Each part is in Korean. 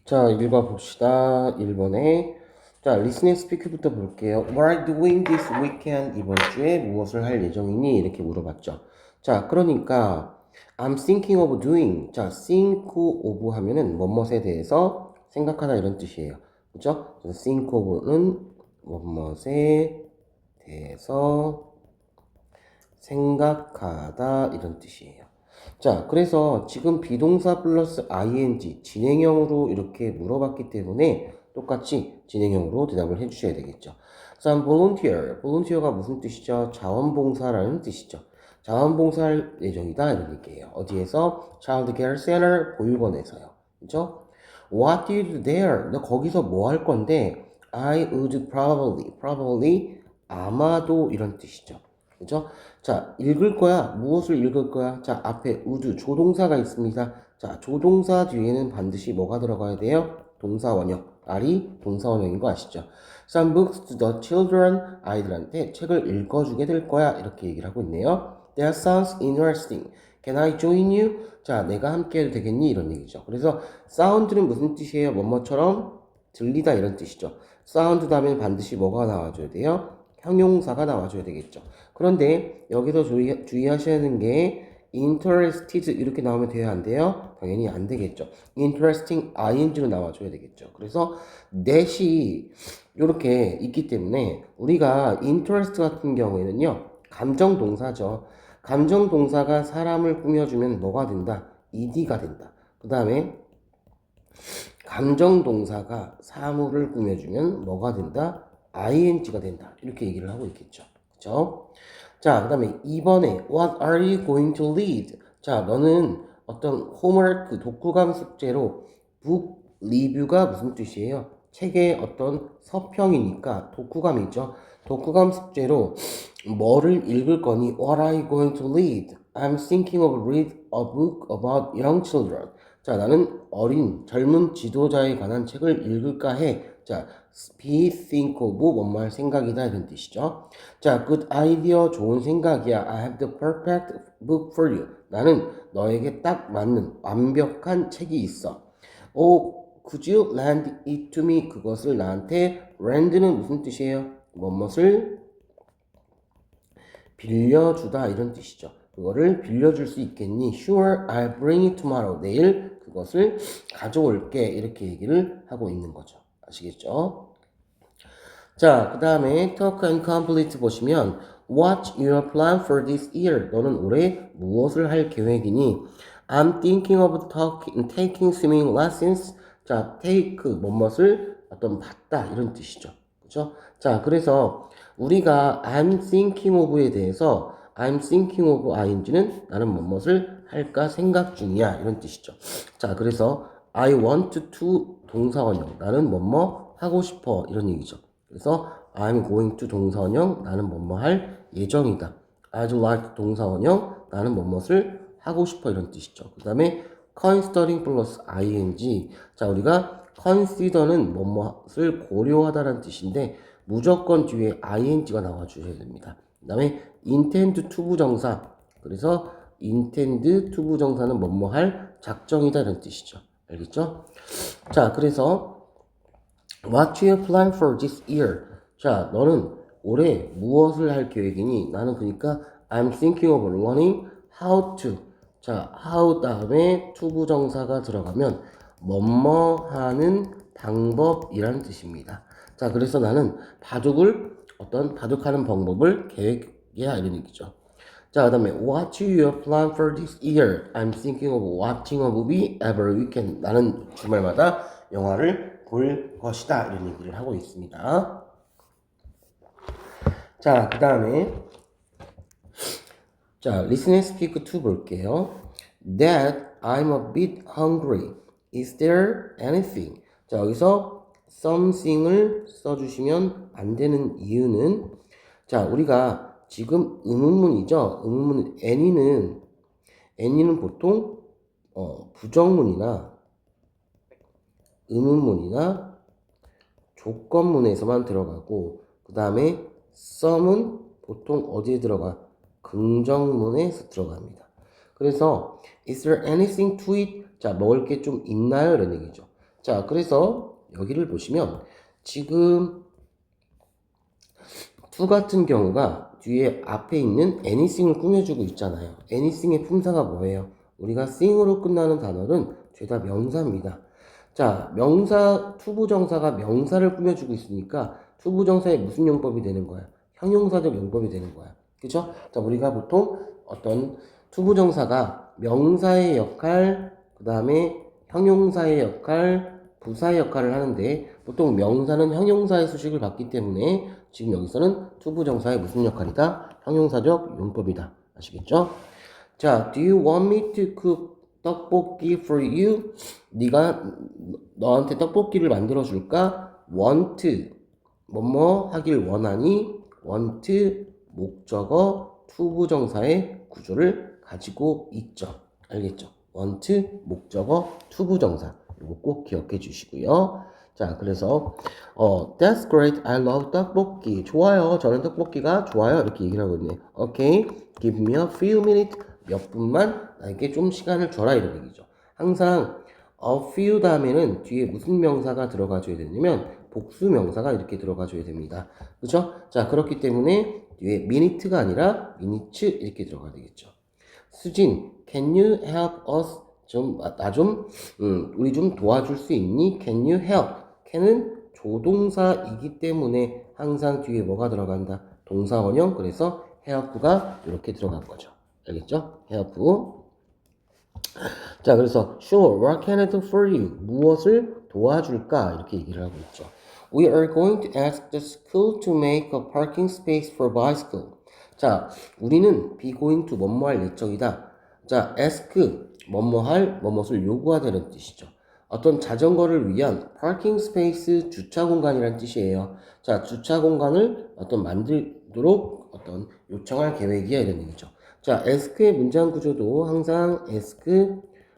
자, 읽어봅시다. 1번에. 자, listening speak부터 볼게요. What are you doing this weekend? 이번 주에 무엇을 할 예정이니? 이렇게 물어봤죠. 자, 그러니까 I'm thinking of doing. 자, think of 하면은 뭐뭇에 대해서 생각하다 이런 뜻이에요. 그죠? 그래서 think of는 뭐뭇에 대해서 생각하다 이런 뜻이에요. 자, 그래서 지금 비동사 플러스 ing 진행형으로 이렇게 물어봤기 때문에 똑같이 진행형으로 대답을 해주셔야 되겠죠. Some volunteer, volunteer가 무슨 뜻이죠? 자원봉사라는 뜻이죠. 자원봉사할 예정이다 이런 얘기예요. 어디에서? Child Care Center 보육원에서요. 그죠? What do you do there? 너 거기서 뭐 할 건데? I would probably 아마도 이런 뜻이죠. 그죠? 자, 읽을 거야. 무엇을 읽을 거야? 자, 앞에 would 조동사가 있습니다. 자, 조동사 뒤에는 반드시 뭐가 들어가야 돼요? 동사원형. R이 동사원형인 거 아시죠? Some books to the children. 아이들한테 책을 읽어주게 될 거야. 이렇게 얘기를 하고 있네요. That sounds interesting. Can I join you? 자, 내가 함께 해도 되겠니? 이런 얘기죠. 그래서 sound는 무슨 뜻이에요? 뭐뭐처럼 들리다 이런 뜻이죠. 사운드 다음에 반드시 뭐가 나와줘야 돼요? 형용사가 나와줘야 되겠죠. 그런데 여기서 주의하셔야 하는 게 interested 이렇게 나오면 돼야 안 돼요? 당연히 안 되겠죠. interesting ing로 나와줘야 되겠죠. 그래서 that이 이렇게 있기 때문에 우리가 interest 같은 경우에는요. 감정 동사죠. 감정 동사가 사람을 꾸며주면 뭐가 된다? ed가 된다. 그 다음에 감정 동사가 사물을 꾸며주면 뭐가 된다? ing가 된다. 이렇게 얘기를 하고 있겠죠. 그죠? 자, 그 다음에 2번에 What are you going to read? 자, 너는 어떤 홈워크, 독후감 숙제로 북 리뷰가 무슨 뜻이에요? 책의 어떤 서평이니까 독후감이죠. 독후감 숙제로 뭐를 읽을 거니? What are you going to read? I'm thinking of read a book about young children. 자, 나는 어린, 젊은 지도자에 관한 책을 읽을까 해. 자, be think of 뭐뭐 할 생각이다 이런 뜻이죠. 자, good idea 좋은 생각이야. I have the perfect book for you. 나는 너에게 딱 맞는 완벽한 책이 있어. Oh, could you lend it to me? 그것을 나한테 lend는 무슨 뜻이에요? 뭐뭇을 빌려주다 이런 뜻이죠. 그거를 빌려줄 수 있겠니? Sure, I'll bring it tomorrow. 내일 그것을 가져올게. 이렇게 얘기를 하고 있는 거죠. 아시겠죠? 자, 그 다음에 talk and complete 보시면 What's your plan for this year? 너는 올해 무엇을 할 계획이니? I'm thinking of taking swimming lessons. 자, take 뭐뭇을 어떤 받다 이런 뜻이죠. 그죠? 자, 그래서 우리가 I'm thinking of에 대해서 I'm thinking of ing는 나는 뭐뭇을 할까 생각 중이야 이런 뜻이죠. 자, 그래서 I want to 동사원형 나는 뭐뭐 하고 싶어 이런 얘기죠. 그래서 I'm going to 동사원형 나는 뭐뭐 할 예정이다. I'd like 동사원형 나는 뭐뭇을 하고 싶어 이런 뜻이죠. 그 다음에 considering 플러스 ing 자 우리가 consider는 뭐뭇을 고려하다라는 뜻인데 무조건 뒤에 ing가 나와주셔야 됩니다. 그 다음에 intend to 부정사 그래서 intend to 부정사는 뭐뭐 할 작정이다 이런 뜻이죠. 알겠죠? 자 그래서 What's your plan for this year? 자, 너는 올해 무엇을 할 계획이니? 나는 그러니까 I'm thinking of learning how to. 자, how 다음에 to 부정사가 들어가면 뭐뭐 하는 방법이라는 뜻입니다. 자, 그래서 나는 바둑하는 방법을 계획해야 이런 얘기죠. 자, 그 다음에 What's your plan for this year? I'm thinking of watching a movie every weekend. 나는 주말마다 영화를 볼 것이다. 이런 얘기를 하고 있습니다. 자, 그 다음에 자, listen and speak 2 볼게요. Dad, I'm a bit hungry. Is there anything? 자, 여기서 something을 써주시면 안 되는 이유는 자, 우리가 지금 의문문이죠. 의문문 any는 보통 부정문이나 의문문이나 조건문에서만 들어가고 그 다음에 some은 보통 어디에 들어가? 긍정문에 들어갑니다. 그래서 is there anything to it? 자 먹을 게 좀 있나요? 이런 얘기죠. 자, 그래서 여기를 보시면 지금 to 같은 경우가 뒤에 앞에 있는 anything을 꾸며주고 있잖아요. anything의 품사가 뭐예요? 우리가 thing으로 끝나는 단어는 죄다 명사입니다. 자, 명사, 투부정사가 명사를 꾸며주고 있으니까 투부정사의 무슨 용법이 되는 거야? 형용사적 용법이 되는 거야. 그죠? 자, 우리가 보통 어떤 투부정사가 명사의 역할, 그 다음에 형용사의 역할, 부사의 역할을 하는데 보통 명사는 형용사의 수식을 받기 때문에 지금 여기서는 투부정사의 무슨 역할이다? 형용사적 용법이다. 아시겠죠? 자, do you want me to cook 떡볶이 for you? 네가 너한테 떡볶이를 만들어 줄까? want 뭐뭐 하길 원하니 want 목적어 투부정사의 구조를 가지고 있죠. 알겠죠? want 목적어 투부정사 이거 꼭 기억해 주시고요. 자, 그래서 that's great. I love 떡볶이. 좋아요. 저는 떡볶이가 좋아요. 이렇게 얘기를 하고 있네. Okay, give me a few minutes. 몇 분만 나에게 좀 시간을 줘라 이런 얘기죠. 항상 a few 다음에는 뒤에 무슨 명사가 들어가줘야 되냐면 복수 명사가 이렇게 들어가줘야 됩니다. 그렇죠? 자, 그렇기 때문에 뒤에 minute가 아니라 minutes 이렇게 들어가야 되겠죠. 수진, can you help us? 우리 좀 도와줄 수 있니? Can you help? can은 조동사이기 때문에 항상 뒤에 뭐가 들어간다? 동사 원형. 그래서 help가 이렇게 들어간 거죠. 알겠죠? help. 자, 그래서 sure, what can I do for you? 무엇을 도와줄까? 이렇게 얘기를 하고 있죠. We are going to ask the school to make a parking space for bicycle. 자, 우리는 be going to 뭐뭐 할 예정이다. 자, ask 뭐뭐할 뭐뭇을 요구하다는 뜻이죠. 어떤 자전거를 위한 parking space 주차 공간이라는 뜻이에요. 자, 주차 공간을 만들도록 요청할 계획이야 이런 얘기죠. 자, ask의 문장 구조도 항상 ask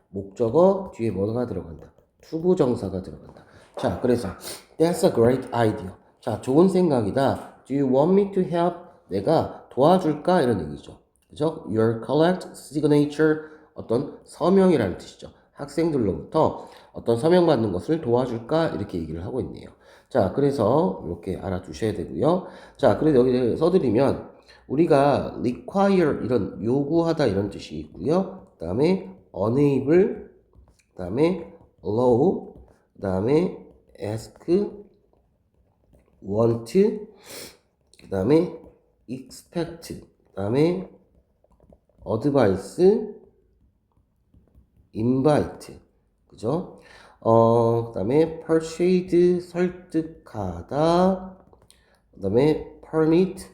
목적어 뒤에 뭐가 들어간다? 투부정사가 들어간다. 자, 그래서 that's a great idea. 자, 좋은 생각이다. Do you want me to help? 내가 도와줄까? 이런 얘기죠. 그죠? Your collect signature 어떤 서명이라는 뜻이죠. 학생들로부터 어떤 서명 받는 것을 도와줄까? 이렇게 얘기를 하고 있네요. 자, 그래서 이렇게 알아두셔야 되고요. 자, 그래서 여기 써드리면 우리가 require 이런 요구하다 이런 뜻이 있고요. 그 다음에 enable, 그 다음에 allow, 그 다음에 ask, want, 그 다음에 expect, 그 다음에 advice, invite, 그죠? 그 다음에 persuade, 설득하다, 그 다음에 permit,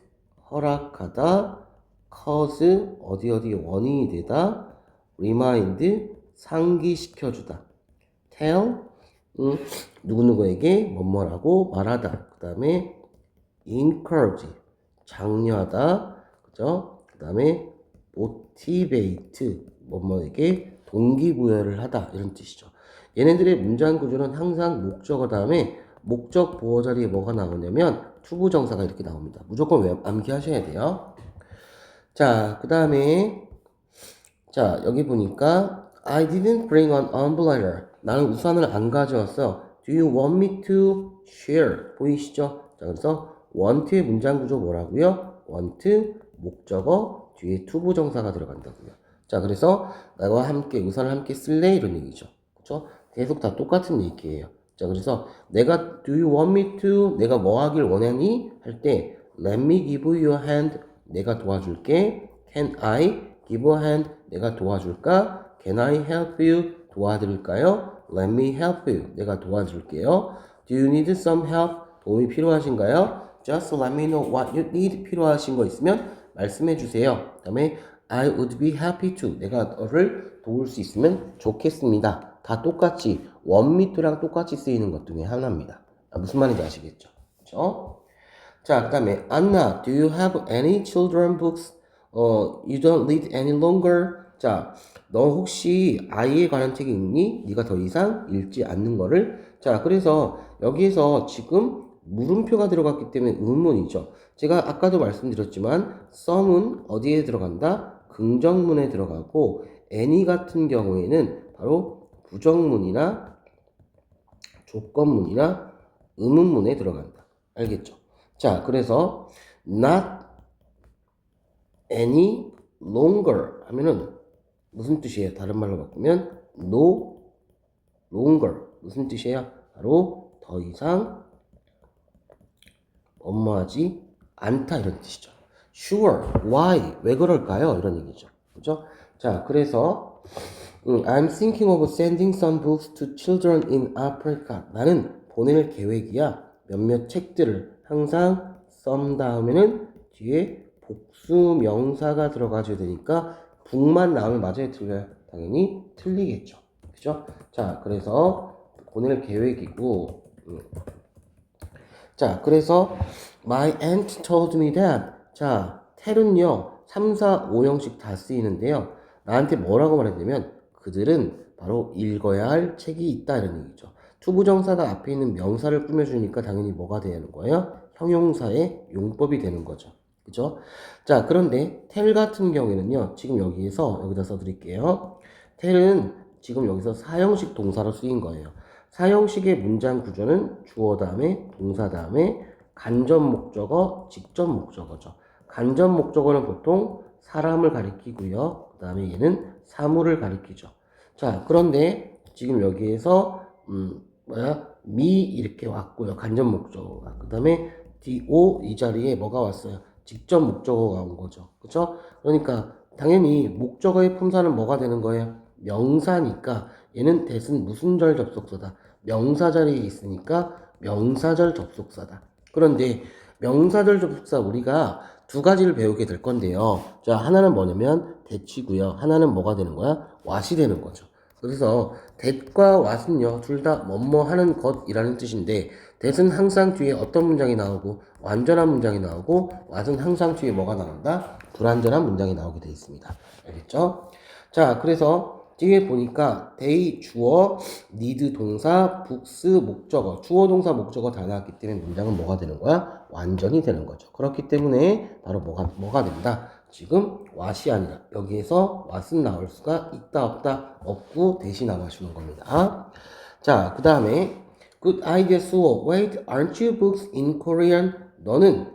허락하다, cause, 어디 원인이 되다, remind, 상기시켜주다, tell, 누구누구에게 뭐뭐라고 말하다, 그 다음에 encourage, 장려하다, 그죠? 그 다음에 motivate, 뭐뭐에게 동기부여를 하다 이런 뜻이죠. 얘네들의 문장 구조는 항상 목적어 다음에 목적 보호 자리에 뭐가 나오냐면 투부정사가 이렇게 나옵니다. 무조건 암기하셔야 돼요. 자, 그 다음에 자, 여기 보니까 I didn't bring an umbrella. 나는 우산을 안 가져왔어. Do you want me to share? 보이시죠? 자, 그래서 want의 문장 구조 뭐라고요? want 목적어 뒤에 투부정사가 들어간다고요. 자, 그래서 나와 함께 우산을 함께 쓸래? 이런 얘기죠. 그렇죠? 계속 다 똑같은 얘기예요. 자, 그래서 내가 do you want me to 내가 뭐 하길 원하니? 할 때 let me give you a hand 내가 도와줄게. can I give a hand 내가 도와줄까? can I help you 도와드릴까요? let me help you 내가 도와줄게요. do you need some help 도움이 필요하신가요? just let me know what you need 필요하신 거 있으면 말씀해 주세요. 그 다음에 I would be happy to 내가 너를 도울 수 있으면 좋겠습니다. 다 똑같이 want me to랑 똑같이 쓰이는 것 중에 하나입니다. 무슨 말인지 아시겠죠? 그렇죠? 자, 그 다음에 Anna, do you have any children books? You don't read any longer. 자, 너 혹시 아이에 관한 책이 있니? 네가 더 이상 읽지 않는 거를. 자, 그래서 여기에서 지금 물음표가 들어갔기 때문에 의문이죠. 제가 아까도 말씀드렸지만 some은 어디에 들어간다? 긍정문에 들어가고 any 같은 경우에는 바로 부정문이나 조건문이나 의문문에 들어간다. 알겠죠? 자, 그래서 not any longer 하면은 무슨 뜻이에요? 다른 말로 바꾸면 no longer 무슨 뜻이에요? 바로 더 이상 업무하지 않다 이런 뜻이죠. Sure, why? 왜 그럴까요? 이런 얘기죠. 그죠? 자, 그래서 I'm thinking of sending some books to children in Africa. 나는 보낼 계획이야. 몇몇 책들을 항상 some 다음에는 뒤에 복수 명사가 들어가줘야 되니까 북만 나오면 맞아요, 틀려요? 당연히 틀리겠죠. 그죠? 자, 그래서 보낼 계획이고 자, 그래서 my aunt told me that 자, tell은요 3, 4, 5형식 다 쓰이는데요 나한테 뭐라고 말했냐면 그들은 바로 읽어야 할 책이 있다 이런 얘기죠. 투부정사가 앞에 있는 명사를 꾸며주니까 당연히 뭐가 되는 거예요? 형용사의 용법이 되는 거죠. 그죠? 자, 그런데 tell 같은 경우에는요 지금 여기다 써드릴게요. tell은 지금 여기서 사형식 동사로 쓰인 거예요. 사형식의 문장 구조는 주어 다음에 동사 다음에 간접 목적어, 직접 목적어죠. 간접 목적어는 보통 사람을 가리키고요. 그 다음에 얘는 사물을 가리키죠. 자, 그런데 지금 여기에서 me 이렇게 왔고요. 간접 목적어가. 그 다음에 do 이 자리에 뭐가 왔어요? 직접 목적어가 온 거죠. 그쵸? 그러니까 당연히 목적어의 품사는 뭐가 되는 거예요? 명사니까 얘는 that은 무슨 절 접속사다. 명사 자리에 있으니까 명사절 접속사다. 그런데 명사절 접속사 우리가 두 가지를 배우게 될 건데요. 자, 하나는 뭐냐면 that이고요. 하나는 뭐가 되는 거야? what이 되는 거죠. 그래서 that과 what은요. 둘 다 뭐뭐 하는 것이라는 뜻인데 that은 항상 뒤에 어떤 문장이 나오고 완전한 문장이 나오고 what은 항상 뒤에 뭐가 나온다? 불완전한 문장이 나오게 되어 있습니다. 알겠죠? 자, 그래서 뒤에 보니까 they 주어, need 동사, books 목적어, 주어 동사 목적어 다 나왔기 때문에 문장은 뭐가 되는 거야? 완전히 되는 거죠. 그렇기 때문에 바로 뭐가 된다? 지금 what이 아니라 여기에서 what은 나올 수가 있다 없다 없고 대신 나와주는 겁니다. 자, 그 다음에 good idea 수호. Wait, aren't you books in Korean? 너는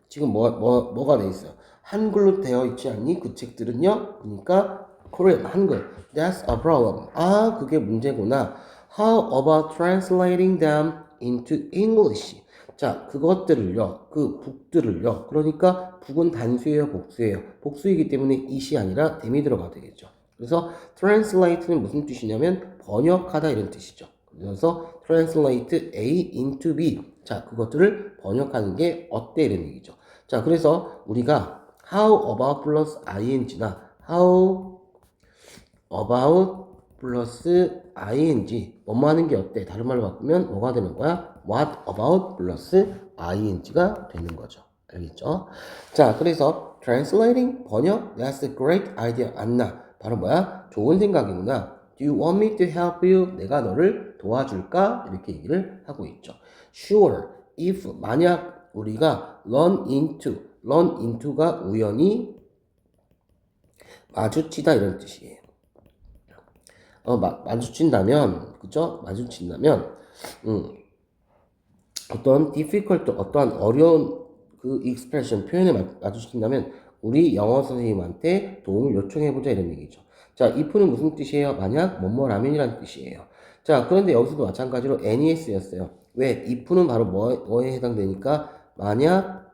지금 뭐가 돼 있어요? 한글로 되어 있지 않니? 그 책들은요. 그러니까 Korean 한글. That's a problem. 아, 그게 문제구나. How about translating them into English? 자, 그것들을요. 그 북들을요. 그러니까 북은 단수예요, 복수예요. 복수이기 때문에 it이 아니라 them이 들어가야 되겠죠. 그래서 translate는 무슨 뜻이냐면 번역하다 이런 뜻이죠. 그래서 translate A into B. 자, 그것들을 번역하는 게 어때 이런 얘기죠. 자, 그래서 우리가 how about 플러스 ing나 how about 플러스 ing 뭐뭐 하는 게 어때? 다른 말로 바꾸면 뭐가 되는 거야? what about 플러스 ing가 되는 거죠. 알겠죠? 자, 그래서 translating 번역 that's a great idea 안나 바로 뭐야? 좋은 생각이구나. Do you want me to help you? 내가 너를 도와줄까? 이렇게 얘기를 하고 있죠. Sure, if 만약 우리가 run into가 우연히 마주치다 이런 뜻이에요. 마주친다면, 그죠? 마주친다면, 어떤 difficult, 어떠한 어려운 그 expression, 표현에 마주친다면, 우리 영어 선생님한테 도움을 요청해보자 이런 얘기죠. 자, if는 무슨 뜻이에요? 만약, 뭐뭐라면이라는 뜻이에요. 자, 그런데 여기서도 마찬가지로 NES였어요. 왜? if는 바로 뭐에 해당되니까, 만약,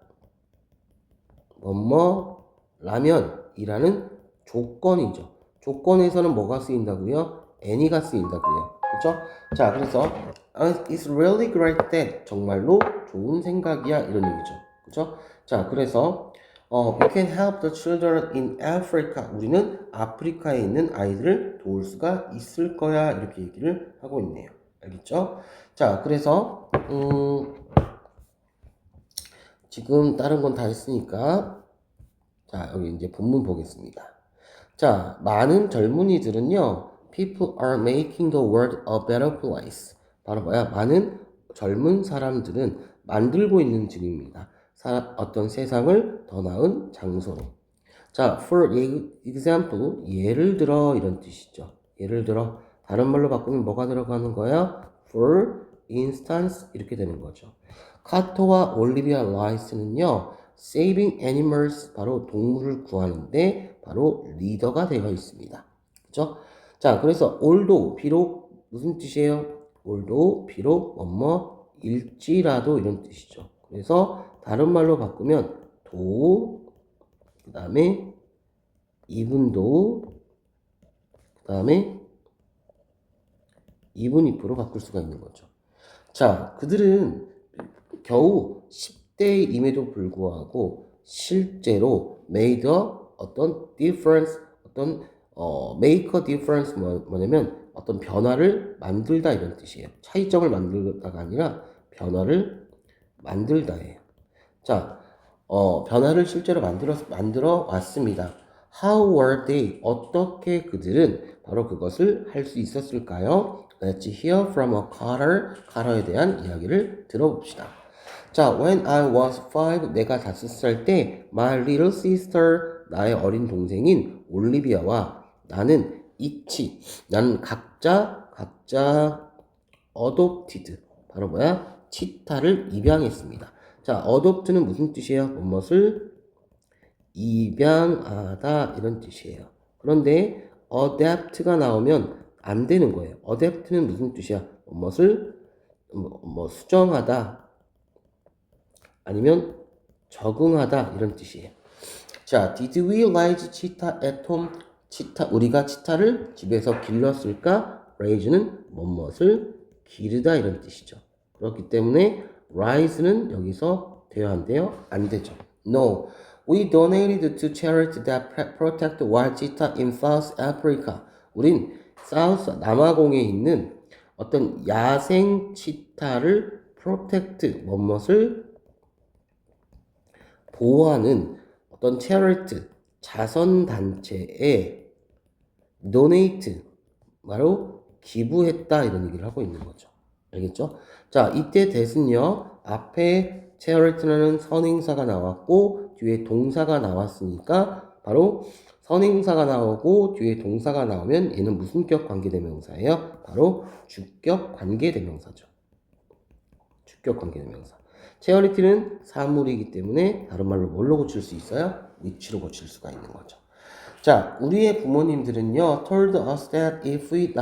뭐뭐라면이라는 조건이죠. 조건에서는 뭐가 쓰인다고요? any가 쓰인다고요. 그쵸? 자, 그래서 it's really great that 정말로 좋은 생각이야 이런 얘기죠. 그쵸? 자, 그래서 we can help the children in Africa. 우리는 아프리카에 있는 아이들을 도울 수가 있을 거야 이렇게 얘기를 하고 있네요. 알겠죠? 자, 그래서 지금 다른 건 다 했으니까 자, 여기 이제 본문 보겠습니다. 자, 많은 젊은이들은요, people are making the world a better place. 바로 뭐야? 많은 젊은 사람들은 만들고 있는 중입니다. 어떤 세상을 더 나은 장소로. 자, for example, 예를 들어 이런 뜻이죠. 예를 들어, 다른 말로 바꾸면 뭐가 들어가는 거야? For instance 이렇게 되는 거죠. 카터와 올리비아 라이스는요. Saving animals 바로 동물을 구하는데 바로 리더가 되어 있습니다. 그죠? 자, 그래서 although 비록 무슨 뜻이에요? although 비록 뭐뭐 일지라도 이런 뜻이죠. 그래서 다른 말로 바꾸면 도 그 다음에 even though 그 다음에 even if로 바꿀 수가 있는 거죠. 자, 그들은 겨우 10대임에도 불구하고 실제로 made a 어떤 difference, make a difference 뭐냐면 어떤 변화를 만들다 이런 뜻이에요. 차이점을 만들다가 아니라 변화를 만들다예요. 자, 변화를 실제로 만들어 왔습니다. How were they? 어떻게 그들은 바로 그것을 할 수 있었을까요? Let's hear from a Carter. 카터에 대한 이야기를 들어봅시다. 자, when I was 5, 내가 5살 때, my little sister, 나의 어린 동생인 올리비아와 나는 나는 각자 adopted, 바로 뭐야? 치타를 입양했습니다. 자, adopt는 무슨 뜻이에요? 무엇을 입양하다 이런 뜻이에요. 그런데 adapt가 나오면 안 되는 거예요. adapt는 무슨 뜻이야? 무엇을 수정하다 아니면 적응하다 이런 뜻이에요. 자, did we raise cheetah at home? 우리가 치타를 집에서 길렀을까? raise는 무엇을 기르다 이런 뜻이죠. 그렇기 때문에 raise는 여기서 돼야 한대요? 안 되죠. No. We donated to charity that protect wild cheetah in South Africa. 우린 남아공에 있는 어떤 야생 치타를 protect 무엇을 보호하는 어떤 charity 자선단체에 donate 바로 기부했다 이런 얘기를 하고 있는 거죠. 알겠죠? 자, 이때 that은요 앞에 charity라는 선행사가 나왔고 뒤에 동사가 나왔으니까 바로 선행사가 나오고 뒤에 동사가 나오면 얘는 무슨 격 관계대명사예요? 바로 주격 관계대명사죠. 주격 관계대명사. charity는 사물이기 때문에 다른 말로 뭘로 고칠 수 있어요? which로 고칠 수가 있는 거죠. 자, 우리의 부모님들은요, told us that if we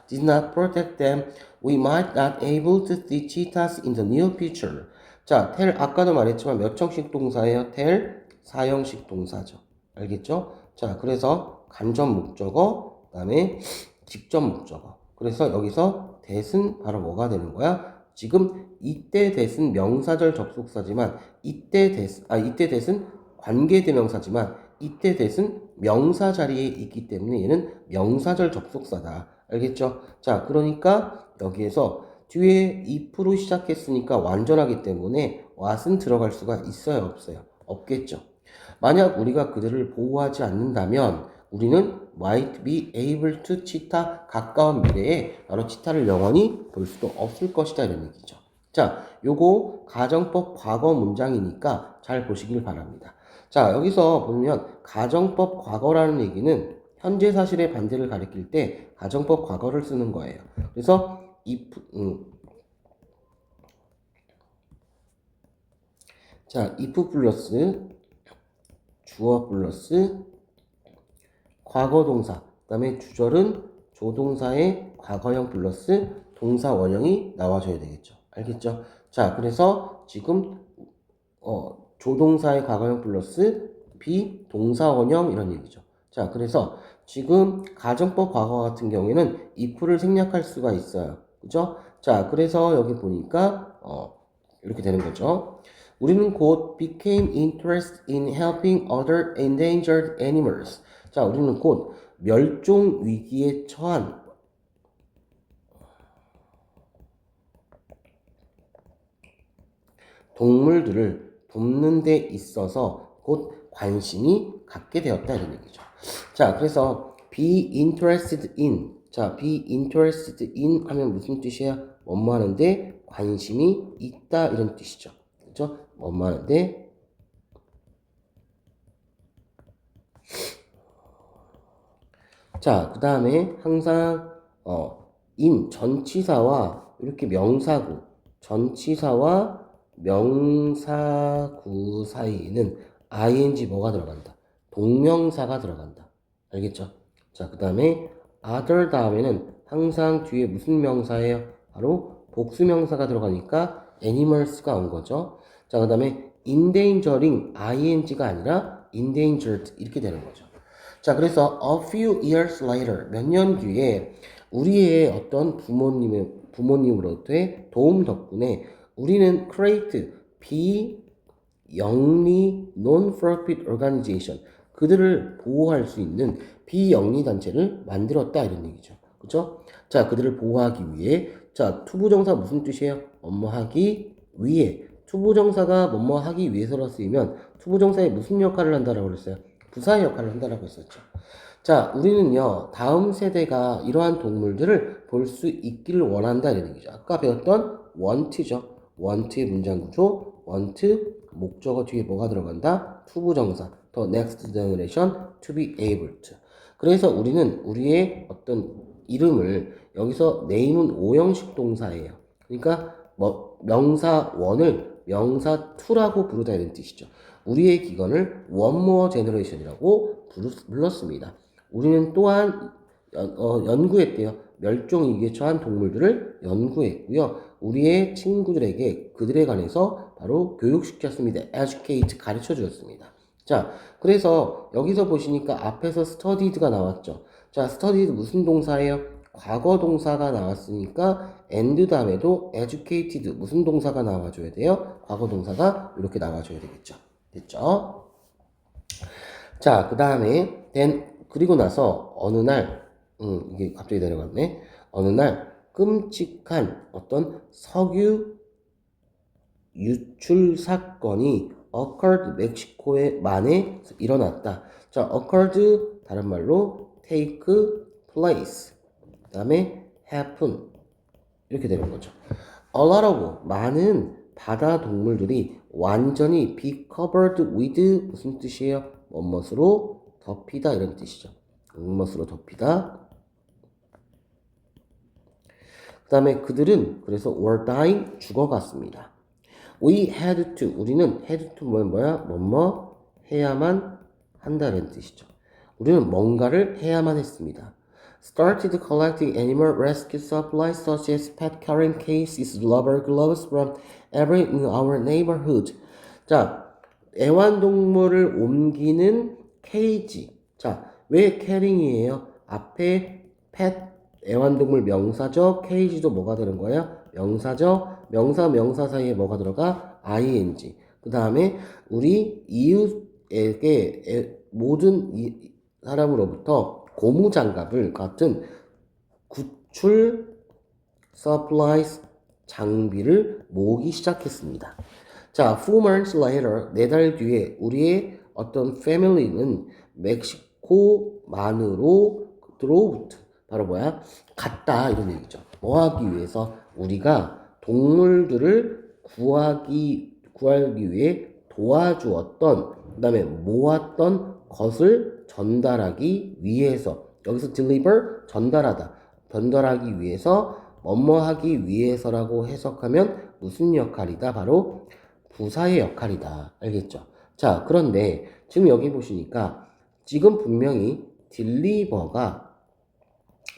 did not protect them, we might not able to see cheetahs in the near future. 자, tell 아까도 말했지만 몇 형식 동사예요? tell 사형식 동사죠. 알겠죠? 자, 그래서 간접 목적어, 그다음에 직접 목적어. 그래서 여기서 that은 바로 뭐가 되는 거야? 지금 이때 that은 명사절 접속사지만 이때 that은 관계대명사지만 이때 that은 명사 자리에 있기 때문에 얘는 명사절 접속사다. 알겠죠? 자, 그러니까 여기에서 뒤에 if로 시작했으니까 완전하기 때문에 what은 들어갈 수가 있어요? 없어요? 없겠죠. 만약 우리가 그들을 보호하지 않는다면 우리는 might be able to cheetah 가까운 미래에 바로 치타를 영원히 볼 수도 없을 것이다 이런 얘기죠. 자, 요거 가정법 과거 문장이니까 잘 보시길 바랍니다. 자, 여기서 보면 가정법 과거라는 얘기는 현재 사실의 반대를 가리킬 때 가정법 과거를 쓰는 거예요. 그래서 if 플러스 주어 플러스 과거 동사, 그 다음에 주절은 조동사의 과거형 플러스 동사 원형이 나와줘야 되겠죠. 알겠죠? 자, 그래서 지금 조동사의 과거형 플러스 비동사 원형 이런 얘기죠. 자, 그래서 지금 가정법 과거 같은 경우에는 if를 생략할 수가 있어요. 그죠? 자, 그래서 여기 보니까 이렇게 되는 거죠. 우리는 곧 became interested in helping other endangered animals. 자, 우리는 곧 멸종 위기에 처한 동물들을 돕는 데 있어서 곧 관심이 갖게 되었다 이런 얘기죠. 자, 그래서 be interested in. 자, be interested in 하면 무슨 뜻이야? 뭐뭐 하는데 관심이 있다 이런 뜻이죠. 그렇죠? 뭐뭐 하는데 자, 그 다음에 항상 in 전치사와 이렇게 명사구, 전치사와 명사구 사이에는 ing 뭐가 들어간다? 동명사가 들어간다. 알겠죠? 자, 그 다음에 other 다음에는 항상 뒤에 무슨 명사예요? 바로 복수명사가 들어가니까 animals가 온 거죠. 자, 그 다음에 endangering ing가 아니라 endangered 이렇게 되는 거죠. 자, 그래서 a few years later 몇 년 뒤에 우리의 어떤 부모님으로부터의 도움 덕분에 우리는 create 비영리 non-profit organization 그들을 보호할 수 있는 비영리 단체를 만들었다 이런 얘기죠. 그죠? 자, 그들을 보호하기 위해 자, 투부정사 무슨 뜻이에요? 뭐뭐하기 위해. 투부정사가 뭐뭐하기 위해서로 쓰이면 투부정사에 무슨 역할을 한다라고 그랬어요? 부사의 역할을 한다라고 했었죠. 자, 우리는요, 다음 세대가 이러한 동물들을 볼 수 있기를 원한다 이런 얘기죠. 아까 배웠던 want죠. want의 문장 구조, want 목적어 뒤에 뭐가 들어간다? 투부정사. the next generation to be able to. 그래서 우리는 우리의 어떤 이름을 여기서 name은 오형식 동사예요. 그러니까 뭐 명사 1을 명사 2라고 부르다 이런 뜻이죠. 우리의 기관을 one more generation이라고 불렀습니다. 우리는 또한 연구했대요. 멸종위기에 처한 동물들을 연구했고요. 우리의 친구들에게 그들에 관해서 바로 교육시켰습니다. educate 가르쳐 주었습니다. 자, 그래서 여기서 보시니까 앞에서 studied가 나왔죠. 자, studied 무슨 동사예요? 과거 동사가 나왔으니까 and 다음에도 educated 무슨 동사가 나와줘야 돼요? 과거 동사가 이렇게 나와줘야 되겠죠. 됐죠? 자, 그 다음에 그리고 나서 어느 날 이게 갑자기 내려갔네. 어느 날 끔찍한 어떤 석유 유출 사건이 occurred 멕시코에 만에 일어났다. 자, occurred 다른 말로 take place 그 다음에 happen 이렇게 되는 거죠. A lot of 많은 바다 동물들이 완전히 be covered with 무슨 뜻이에요? 뭐뭇으로 덮이다 이런 뜻이죠. 뭐뭇으로 덮이다. 그 다음에 그들은 그래서 were dying 죽어갔습니다. We had to 우리는 had to 뭐뭐 해야만 한다는 뜻이죠. 우리는 뭔가를 해야만 했습니다. Started collecting animal rescue supplies such as pet carrying cases, rubber gloves from every in our neighborhood. 자, 애완동물을 옮기는 케이지. 자, 왜 carrying이에요? 앞에 pet 애완동물 명사죠. 케이지도 뭐가 되는 거예요? 명사죠. 명사 사이에 뭐가 들어가? ing. 그 다음에 우리 이웃에게 모든 사람으로부터 고무장갑을 같은 구출 supplies 장비를 모으기 시작했습니다. 자, few months later 4달 뒤에 우리의 어떤 family는 멕시코만으로 들어오트 바로 뭐야? 갔다 이런 얘기죠. 뭐 하기 위해서? 우리가 동물들을 구하기 위해 도와주었던 그 다음에 모았던 것을 전달하기 위해서 여기서 deliver 전달하기 위해서 뭐뭐하기 위해서라고 해석하면 무슨 역할이다? 바로 부사의 역할이다. 알겠죠? 자, 그런데 지금 여기 보시니까 지금 분명히 deliver가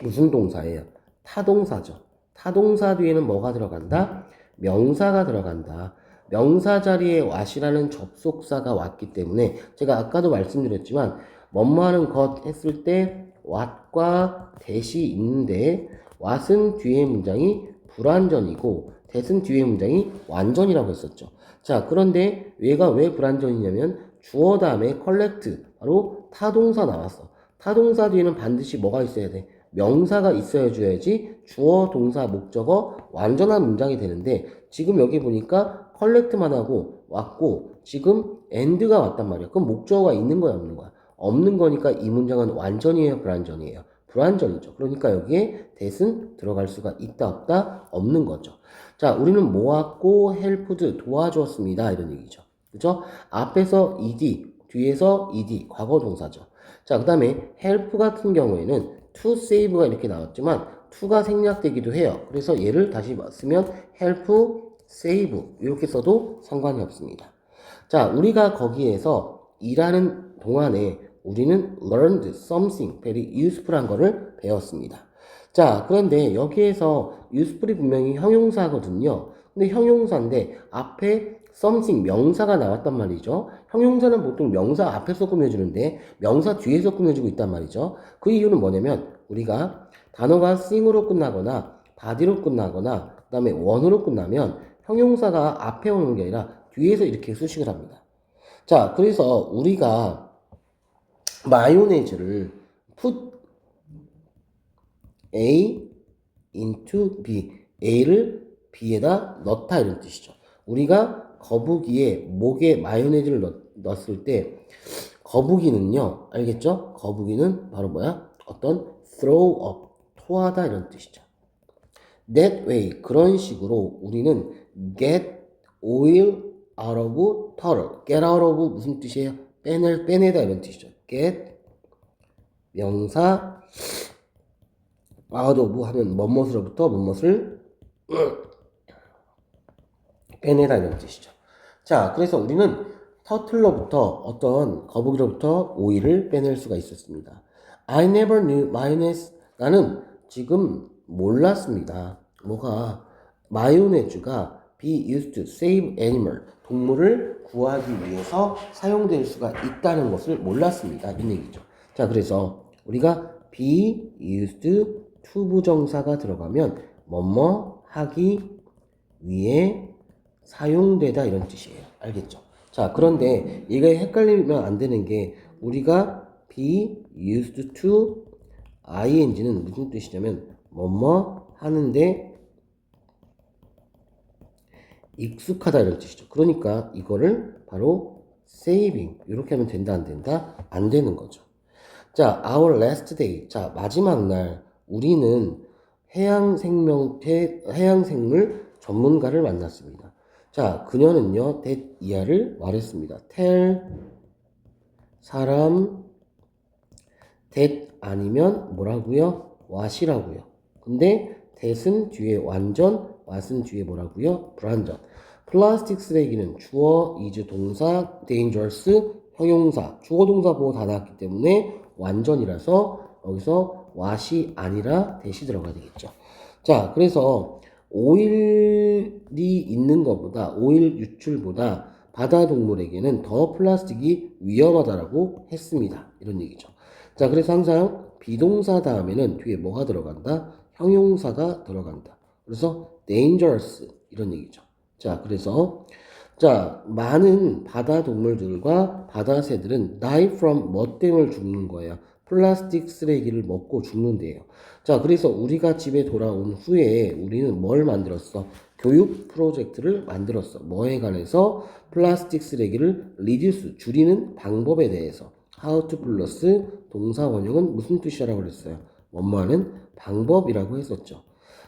무슨 동사예요? 타동사죠. 타동사 뒤에는 뭐가 들어간다? 명사가 들어간다. 명사 자리에 what이라는 접속사가 왔기 때문에 제가 아까도 말씀드렸지만 뭐뭐하는 것 했을 때 what과 that이 있는데 what은 뒤에 문장이 불완전이고 that은 뒤에 문장이 완전이라고 했었죠. 자, 그런데 얘가 왜 불완전이냐면 주어 다음에 collect 바로 타동사 나왔어. 타동사 뒤에는 반드시 뭐가 있어야 돼? 명사가 있어야 줘야지 주어, 동사, 목적어 완전한 문장이 되는데 지금 여기 보니까 collect만 하고 왔고 지금 and가 왔단 말이야. 그럼 목적어가 있는 거야 없는 거야? 없는 거니까 이 문장은 완전이에요 불완전이에요? 불완전이죠. 그러니까 여기에 that은 들어갈 수가 있다 없다? 없는 거죠. 자, 우리는 모았고 helped 도와주었습니다 이런 얘기죠. 그죠? 앞에서 ed 뒤에서 ed 과거 동사죠. 자, 그 다음에 help 같은 경우에는 to save가 이렇게 나왔지만 to가 생략되기도 해요. 그래서 얘를 다시 쓰면 help, save 이렇게 써도 상관이 없습니다. 자, 우리가 거기에서 일하는 동안에 우리는 learned something very useful한 거를 배웠습니다. 자, 그런데 여기에서 useful이 분명히 형용사거든요. 근데 형용사인데 앞에 something 명사가 나왔단 말이죠. 형용사는 보통 명사 앞에서 꾸며주는데 명사 뒤에서 꾸며주고 있단 말이죠. 그 이유는 뭐냐면 우리가 단어가 thing으로 끝나거나 body로 끝나거나 그 다음에 one으로 끝나면 형용사가 앞에 오는 게 아니라 뒤에서 이렇게 수식을 합니다. 자, 그래서 우리가 마요네즈를 put A into B, A를 B에다 넣다 이런 뜻이죠. 우리가 거북이의 목에 마요네즈를 넣었을 때 거북이는요, 알겠죠? 거북이는 바로 뭐야? 어떤 throw up, 토하다 이런 뜻이죠. That way, 그런 식으로 우리는 get oil out of turtle. get out of 무슨 뜻이에요? 빼내다 이런 뜻이죠. get 명사 out of 하면 뭐뭇으로부터 뭐뭇을 빼내다 이런 뜻이죠. 자, 그래서 우리는 터틀로부터 어떤 거북이로부터 오일을 빼낼 수가 있었습니다. I never knew mayonnaise. 나는 지금 몰랐습니다. 뭐가 마요네즈가 be used to save animal. 동물을 구하기 위해서 사용될 수가 있다는 것을 몰랐습니다. 이런 얘기죠. 자, 그래서 우리가 be used to 부정사가 들어가면 뭐뭐 하기 위해 사용되다 이런 뜻이에요. 알겠죠? 자, 그런데 얘가 헷갈리면 안 되는 게 우리가 be used to ing는 무슨 뜻이냐면 뭐뭐 하는데 익숙하다 이런 뜻이죠. 그러니까 이거를 바로 saving 이렇게 하면 된다 안 된다? 안 되는 거죠. 자, our last day. 자, 마지막 날 우리는 해양생물 전문가를 만났습니다. 자, 그녀는요, that 이하를 말했습니다. tell 사람 that 아니면 뭐라고요? what이라고요. 근데 that은 뒤에 완전, what은 뒤에 뭐라고요? 불완전. 플라스틱 쓰레기는 주어, is 동사, dangerous 형용사, 주어 동사 보고 다 나왔기 때문에 완전이라서 여기서 what이 아니라 that이 들어가야 되겠죠. 자, 그래서 오일이 있는 것보다 오일 유출보다 바다 동물에게는 더 플라스틱이 위험하다라고 했습니다. 이런 얘기죠. 자, 그래서 항상 비동사 다음에는 뒤에 뭐가 들어간다? 형용사가 들어간다. 그래서 dangerous 이런 얘기죠. 자, 그래서 자, 많은 바다 동물들과 바다 새들은 die from 뭐 때문에 죽는 거예요? 플라스틱 쓰레기를 먹고 죽는데요. 자, 그래서 우리가 집에 돌아온 후에 우리는 뭘 만들었어? 교육 프로젝트를 만들었어. 뭐에 관해서? 플라스틱 쓰레기를 reduce, 줄이는 방법에 대해서. how to 플러스 동사 원형은 무슨 뜻이라고 그랬어요? 뭐뭐하는 방법이라고 했었죠.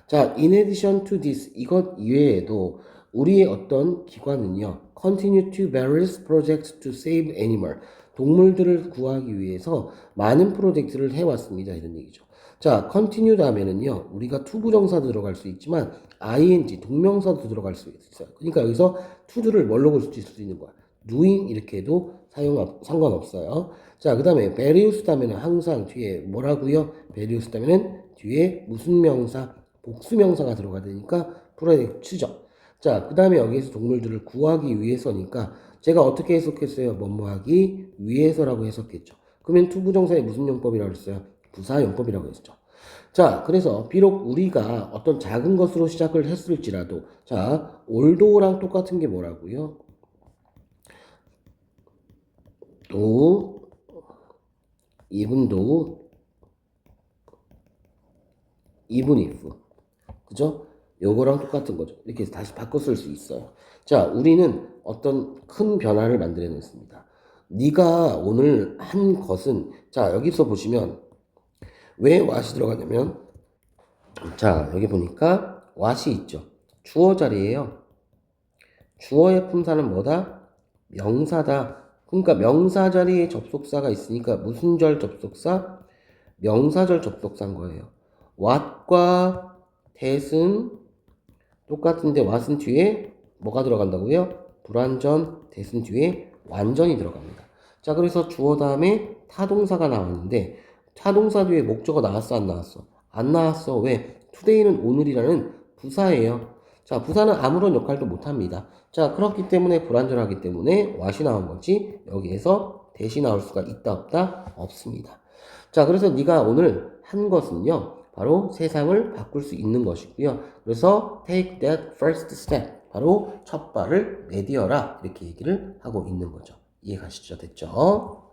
자, in addition to this, 이것 이외에도 우리의 어떤 기관은요, continue to various projects to save animal. 동물들을 구하기 위해서 많은 프로젝트를 해왔습니다. 이런 얘기죠. 자, continue 다음에는요, 우리가 to 부정사도 들어갈 수 있지만 ing, 동명사도 들어갈 수 있어요. 그러니까 여기서 to를 뭘로 볼 수 있는 거야? doing 이렇게 해도 상관없어요. 자, 그 다음에 various 다음에는 항상 뒤에 뭐라고요? various 다음에는 뒤에 무슨 명사? 복수명사가 들어가야 되니까 프로젝트죠. 자, 그 다음에 여기에서 동물들을 구하기 위해서니까 제가 어떻게 해석했어요? 뭐뭐 하기 위해서라고 해석했죠. 그러면 투부정사의 무슨 용법이라고 했어요? 부사용법이라고 했죠. 자, 그래서 비록 우리가 어떤 작은 것으로 시작을 했을지라도 자, althouggh랑 똑같은 게 뭐라고요? 또 even though even if 그죠? 요거랑 똑같은 거죠. 이렇게 다시 바꿔 쓸 수 있어요. 자, 우리는 어떤 큰 변화를 만들어냈습니다. 네가 오늘 한 것은 자, 여기서 보시면 왜 what이 들어가냐면 자, 여기 보니까 what이 있죠. 주어 자리예요. 주어의 품사는 뭐다? 명사다. 그러니까 명사 자리에 접속사가 있으니까 무슨 절 접속사? 명사절 접속사인 거예요. what과 that은 똑같은데 what은 뒤에 뭐가 들어간다고요? 불완전, that은 뒤에 완전이 들어갑니다. 자, 그래서 주어 다음에 타동사가 나왔는데 타동사 뒤에 목적어 나왔어, 안 나왔어? 안 나왔어. 왜? today는 오늘이라는 부사예요. 자, 부사는 아무런 역할도 못합니다. 자, 그렇기 때문에 불완전하기 때문에 what이 나온 거지 여기에서 that이 나올 수가 있다 없다? 없습니다. 자, 그래서 네가 오늘 한 것은요 바로 세상을 바꿀 수 있는 것이고요. 그래서 take that first step, 바로 첫 발을 내디어라, 이렇게 얘기를 하고 있는 거죠. 이해가시죠? 됐죠?